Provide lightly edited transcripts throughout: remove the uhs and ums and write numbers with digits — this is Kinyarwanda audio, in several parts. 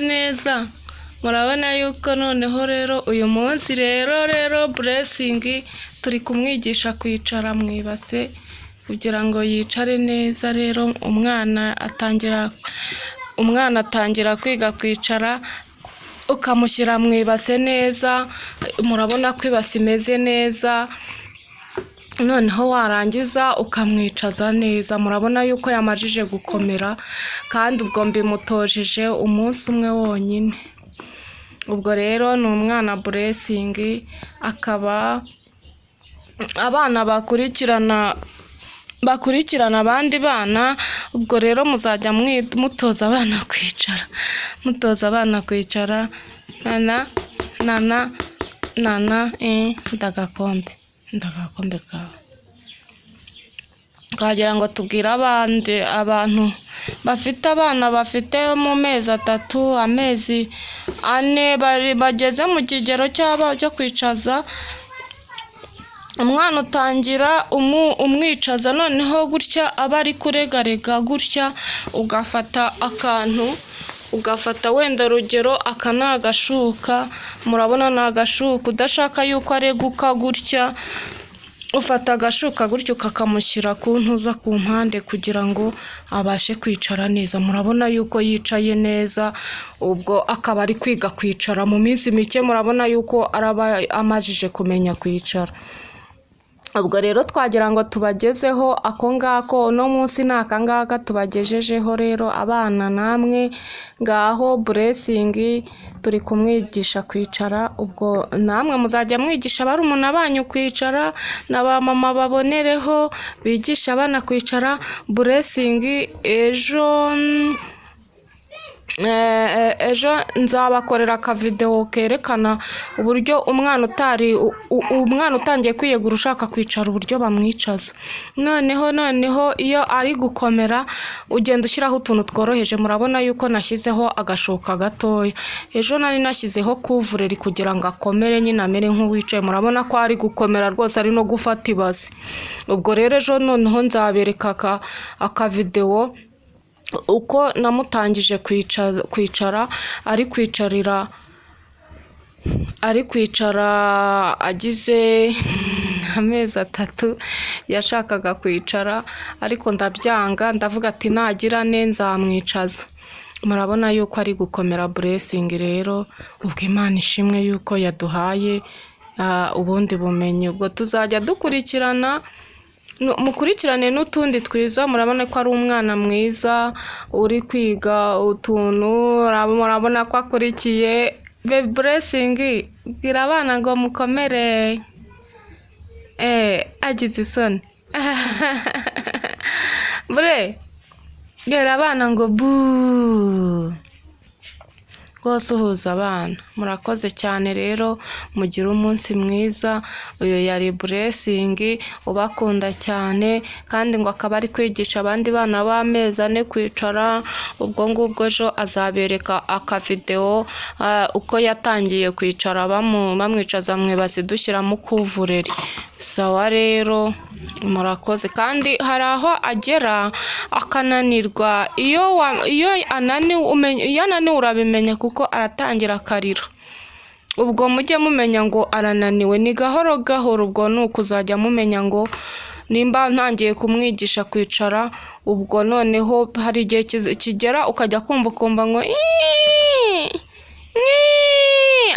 neza murabona yuko noneho rero uyu munsi rero Blessing turi kumwigisha kwicara mu ibase kugira ngo yicare neza. Rero umwana atangira kwiga kwicara ukamushyira mu ibase neza. Murabona ko ibase imeze neza, noneho warangiza ukamwicaza neza. Murabona yuko yamajije gukomera, kandi ubwo mbimutojeje umunsi umwe wonyine. Ubwo rero ni umwana Blessing, akaba abana bakurikirana abandi bana. Ubwo rero muzajya mutoza abana kwicara, nana ndagakombe kawe. Twagira ngo tubwire abantu bafite abana bafite mu mezi 3, amezi 4 bageze mu kigero cyo kwicaza. Umwana utangira umwicaza, noneho gutya aba ari kuregarega gutya, ugafata akantu, wenda rugero aka ni agashuka. Murabona ni agashuka, udashaka yuko areguka gutya, ufata agashuka gutyo ukakamushyira ku ntuza ku mpande kugira ngo abashe kwicara neza. Murabona yuko yicaye neza, ubwo akaba ari kwiga kwicara mu minsi mike. Murabona yuko araba amajije kumenya kwicara. Ubwo rero twagira ngo tubagezeho ako ngako, uno munsi ni aka ngaka tubagejejeho. Rero abana namwe ngaho Blessing turi kumwigisha kwicara. Ubwo namwe muzajya mwigisha barumuna banyu kwicara, na ba mama babonereho bigisha abana kwicara. Blessing ejo nzabakorera akavideo kerekana uburyo umwana utangiye kwiyegura ushaka kwicara uburyo bamwicaza. Noneho iyo ari gukomera ugenda ushyiraho utuntu tworoheje. Murabona yuko nashyizeho agashoka gatoya. Ejo nari nashyizeho kuvureri kugira ngo akomere, nyine amere nk'uwicaye. Murabona ko ari gukomera rwose, ari no gufata ibasi. Ubwo rero ejo noneho nzabereka akavideo uko namutangije kwicara. ari kwicara agize amezi 3 yashakaga kwicara, ariko ndabyanga, ndavuga ati nagira nzamwicaza. Murabona yuko ari gukomera Blessing. Rero ubwo Imana ishimwe yuko yaduhaye ubundi bumenyi. Ubwo tuzajya dukurikirana, mukurikirane n'utundi twiza. Murabona ko ari umwana mwiza uri kwiga utuntu. Murabona ko akurikiye. Blessing bwira abana ngo mukomere, agize isoni. Bwira abana ngo bu rwose uhuza abana. Murakoze cyane rero, mugire umunsi mwiza. Uyu yari Blessing ubakunda cyane, kandi ngo akaba ari kwigisha abandi bana b'amezi 4 kwicara. Ubwo ngubwo ejo azabereka akavideo uko yatangiye kwicara bamwicaza mu ibasi dushyiramo kuvureri. Sawa rero, murakoze. Kandi hari aho agera akananirwa. Iyo ananiwe urabimenya kuko aratangira akarira. Ubwo mujye mumenya ngo arananiwe, ni gahoro gahoro. Ubwo ni ukuzajya mumenya ngo nimba ntangiye kumwigisha kwicara, ubwo noneho hari igihe kigera ukajya kumva ngo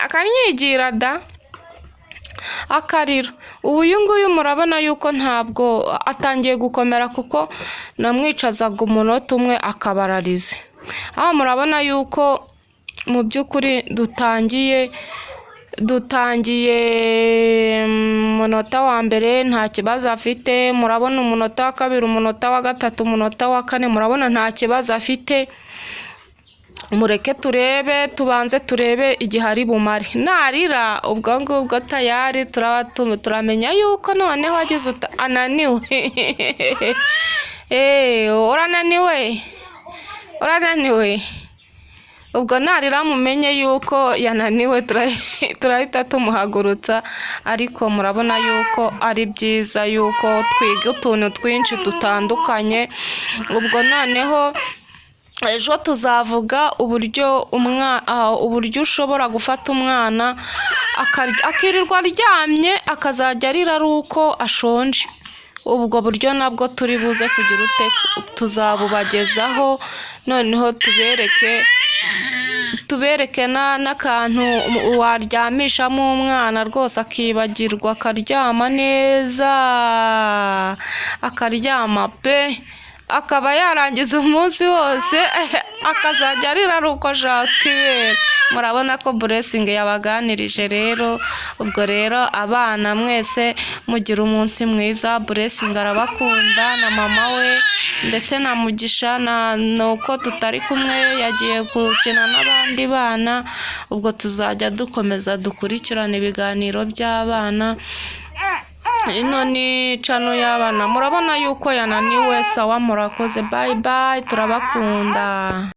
akanyigira da, akarira. Uyu nguyu murabona yuko ntabwo atangiye gukomera, kuko namwicazaga umunota umwe akabararize. Murabona yuko mu by'ukuri dutangiye umunota wa mbere nta kibazo afite. Murabona umunota wa 2, umunota wa 3, umunota wa 4, murabona nta kibazo afite. Mureke tubanze turebe igihe ari bumare. Narira ubwo ngubwo tayari turamenya yuko noneho agize ananiwe. Urananiwe. Ubwo narira mumenye yuko yananiwe, turahita tumuhagurutsa. Ariko murabona yuko ari byiza yuko twiga utuntu twinshi dutandukanye. Ubwo noneho ejo tuzavuga uburyo ushobora gufata umwana akirirwa aryamye akazajya arira ari uko ashonje. Ubwo buryo nabwo turi buze kugira tuzabubagezaho, noneho tubereke n'akantu waryamishamo umwana rwose akibagirwa akaryama neza, akaryama pe, akaba yarangiza umunsi wose akazajya arira ari uko ashaka ibere. Murabona ko Blessing yabaganirije rero. Ubwo rero abana mwese mugira umunsi mwiza. Blessing arabakunda na mama we ndetse na Mugisha, nuko tutari kumwe yagiye gukina n'abandi bana. Ubwo tuzajya dukomeza dukurikirana ibiganiro by'abana. Ino ni channel y'abana, murabona yuko yananiwe. Sawa, murakoze, bye bye, turabakunda.